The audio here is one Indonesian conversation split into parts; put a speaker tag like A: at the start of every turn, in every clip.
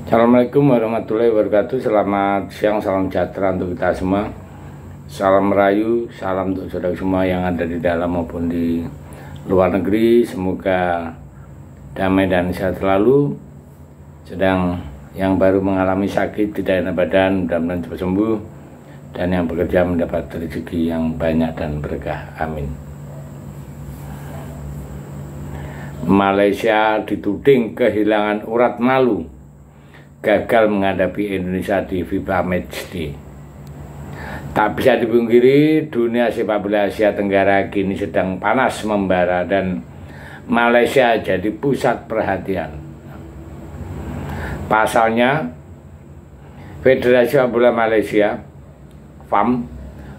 A: Assalamualaikum warahmatullahi wabarakatuh. Selamat siang, salam sejahtera untuk kita semua. Salam merayu, salam untuk saudara semua yang ada di dalam maupun di luar negeri. Semoga damai dan sehat selalu. Sedang yang baru mengalami sakit tidak enak badan, mudah-mudahan cepat sembuh. Dan yang bekerja mendapat rezeki yang banyak dan berkah. Amin. Malaysia dituding kehilangan urat malu gagal menghadapi Indonesia di FIFA Matchday. Tak bisa dipungkiri, dunia sepak bola Asia Tenggara kini sedang panas membara dan Malaysia jadi pusat perhatian. Pasalnya, Federasi Sepak Bola Malaysia (FAM)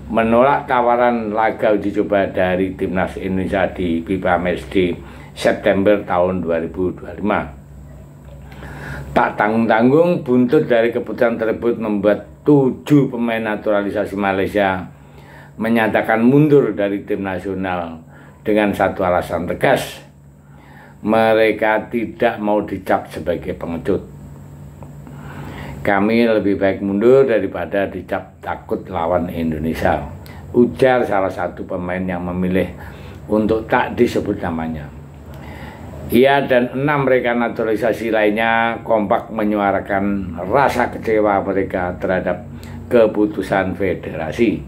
A: menolak tawaran laga uji coba dari timnas Indonesia di FIFA Matchday September tahun 2025. Tak tanggung-tanggung, buntut dari keputusan tersebut membuat 7 pemain naturalisasi Malaysia menyatakan mundur dari tim nasional dengan satu alasan tegas: mereka tidak mau dicap sebagai pengecut. Kami lebih baik mundur daripada dicap takut lawan Indonesia, ujar salah satu pemain yang memilih untuk tak disebut namanya. Ia dan 6 rekan naturalisasi lainnya kompak menyuarakan rasa kecewa mereka terhadap keputusan federasi.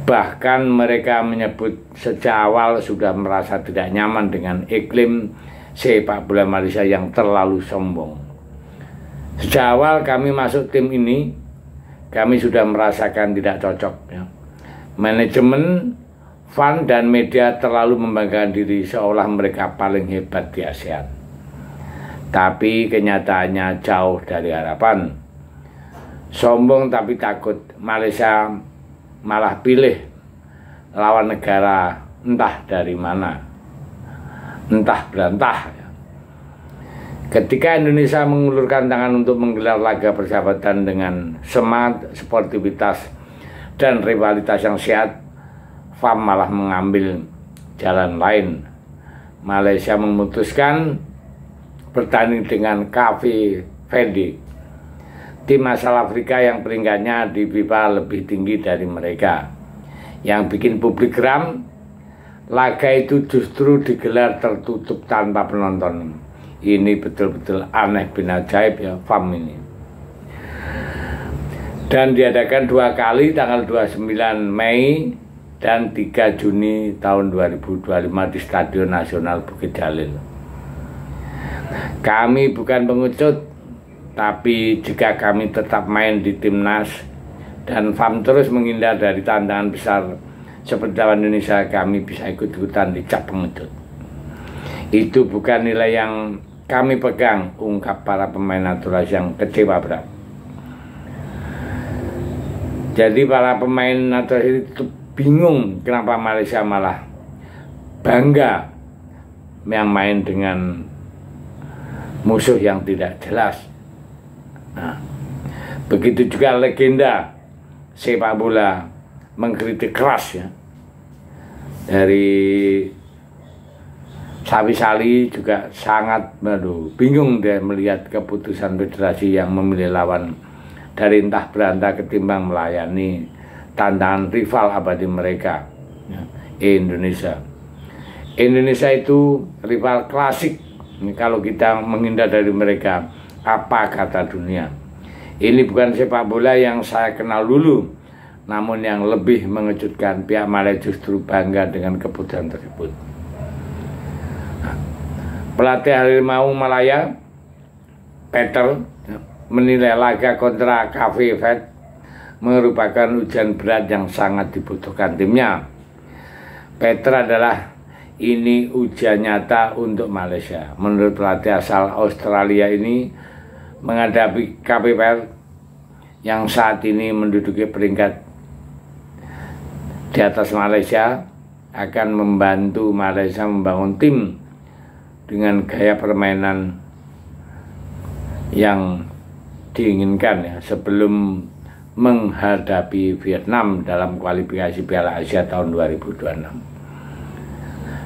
A: Bahkan mereka menyebut sejak awal sudah merasa tidak nyaman dengan iklim sepak bola Malaysia yang terlalu sombong. Sejak awal kami masuk tim ini, kami sudah merasakan tidak cocok. Manajemen, fan dan media terlalu membanggakan diri seolah mereka paling hebat di ASEAN. Tapi kenyataannya jauh dari harapan. Sombong tapi takut, Malaysia malah pilih lawan negara entah dari mana, entah berantah. Ketika Indonesia mengulurkan tangan untuk menggelar laga persahabatan dengan semangat, sportivitas, dan rivalitas yang sehat, FAM malah mengambil jalan lain. Malaysia memutuskan bertanding dengan KV Verde, tim asal Afrika yang peringkatnya di FIFA lebih tinggi dari mereka. Yang bikin publik geram, laga itu justru digelar tertutup tanpa penonton. Ini betul-betul aneh bin ajaib ya FAM ini. Dan diadakan 2 kali, tanggal 29 Mei dan 3 Juni tahun 2025 di Stadion Nasional Bukit Jalil. Kami bukan pengecut, tapi jika kami tetap main di timnas dan FAM terus menghindar dari tantangan besar seperti lawan Indonesia, kami bisa ikut-ikutan dicap pengecut. Itu bukan nilai yang kami pegang, ungkap para pemain naturalisasi yang kecewa berat. Jadi para pemain naturalisasi itu bingung kenapa Malaysia malah bangga yang main dengan musuh yang tidak jelas. Nah, begitu juga legenda sepak bola mengkritik keras ya. Dari Sawi Sali juga sangat bingung dia melihat keputusan federasi yang memilih lawan dari entah berantah ketimbang melayani tantangan rival abadi mereka, Indonesia. Indonesia itu rival klasik. Kalau kita menghindar dari mereka, apa kata dunia? Ini bukan sepak bola yang saya kenal dulu, namun yang lebih mengejutkan, pihak Malaysia justru bangga dengan keputusan tersebut. Pelatih Harimau Malaya, Peter, menilai laga kontra KV Verde merupakan ujian berat yang sangat dibutuhkan timnya. Peter adalah ini ujian nyata untuk Malaysia. Menurut pelatih asal Australia ini, menghadapi KV Verde yang saat ini menduduki peringkat di atas Malaysia akan membantu Malaysia membangun tim dengan gaya permainan yang diinginkan ya, sebelum menghadapi Vietnam dalam kualifikasi Piala Asia tahun 2026.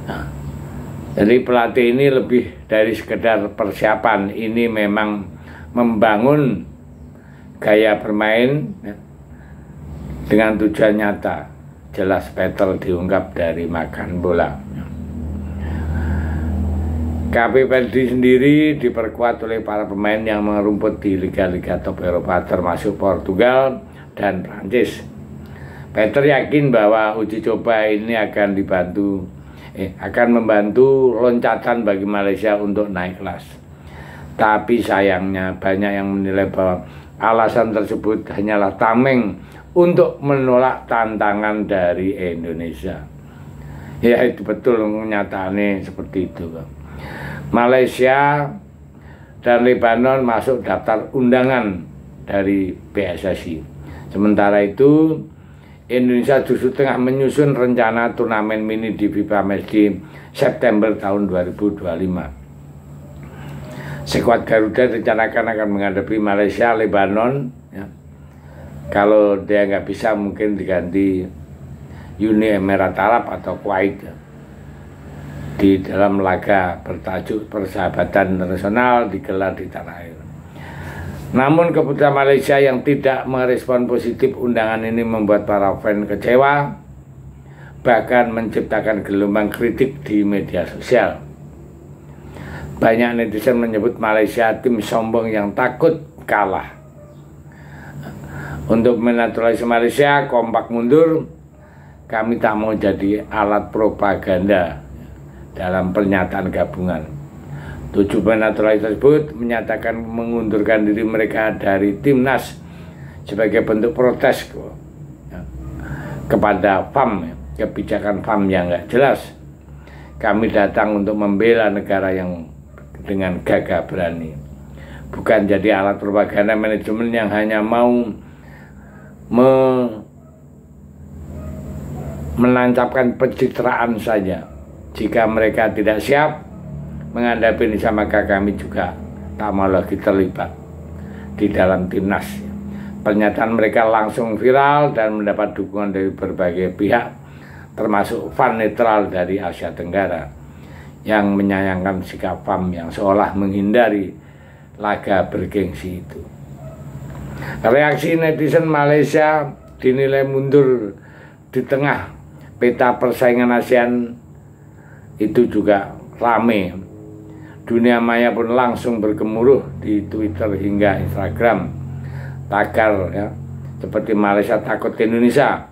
A: Nah, jadi pelatih ini lebih dari sekedar persiapan, ini memang membangun gaya bermain ya, dengan tujuan nyata. Jelas battle diungkap dari makan bola. KPPLD sendiri diperkuat oleh para pemain yang mengerumput di liga-liga top Eropa termasuk Portugal dan Prancis. Peter yakin bahwa uji coba ini akan membantu loncatan bagi Malaysia untuk naik kelas. Tapi sayangnya banyak yang menilai bahwa alasan tersebut hanyalah tameng untuk menolak tantangan dari Indonesia. Ya itu betul, kenyataannya seperti itu. Malaysia dan Lebanon masuk daftar undangan dari PSSI. Sementara itu Indonesia justru tengah menyusun rencana turnamen mini di FIFA Match di September tahun 2025. Skuad Garuda rencanakan akan menghadapi Malaysia, Lebanon. Ya. Kalau dia nggak bisa mungkin diganti Uni Emirat Arab atau Kuwait ya, di dalam laga bertajuk Persahabatan Nasional digelar di tanah air. Namun keputusan Malaysia yang tidak merespon positif undangan ini membuat para fan kecewa, bahkan menciptakan gelombang kritik di media sosial. Banyak netizen menyebut Malaysia tim sombong yang takut kalah. Untuk menaturalisasi Malaysia, kompak mundur, kami tak mau jadi alat propaganda dalam pernyataan gabungan. 7 pemain naturalisasi tersebut menyatakan mengundurkan diri mereka dari timnas sebagai bentuk protes kepada FAM, kebijakan FAM yang nggak jelas. Kami datang untuk membela negara yang dengan gagah berani, bukan jadi alat propaganda manajemen yang hanya mau menancapkan pencitraan saja. Jika mereka tidak siap menghadapi Indonesia, maka kami juga tak mau lagi terlibat di dalam timnas. Pernyataan mereka langsung viral dan mendapat dukungan dari berbagai pihak, termasuk fan netral dari Asia Tenggara yang menyayangkan sikap FAM yang seolah menghindari laga bergengsi itu. Reaksi netizen Malaysia dinilai mundur di tengah peta persaingan ASEAN itu juga rame. Dunia maya pun langsung bergemuruh di Twitter hingga Instagram. Tagar ya, seperti Malaysia takut Indonesia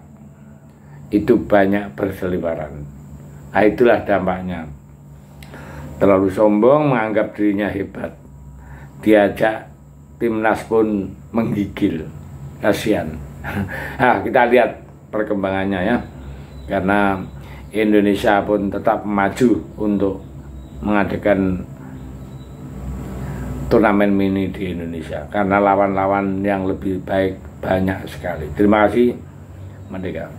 A: itu banyak berseliweran. Nah, itulah dampaknya. Terlalu sombong, menganggap dirinya hebat. Diajak timnas pun menggigil. Kasihan. Nah, kita lihat perkembangannya ya. Karena Indonesia pun tetap maju untuk mengadakan turnamen mini di Indonesia. Karena lawan-lawan yang lebih baik banyak sekali. Terima kasih. Merdeka.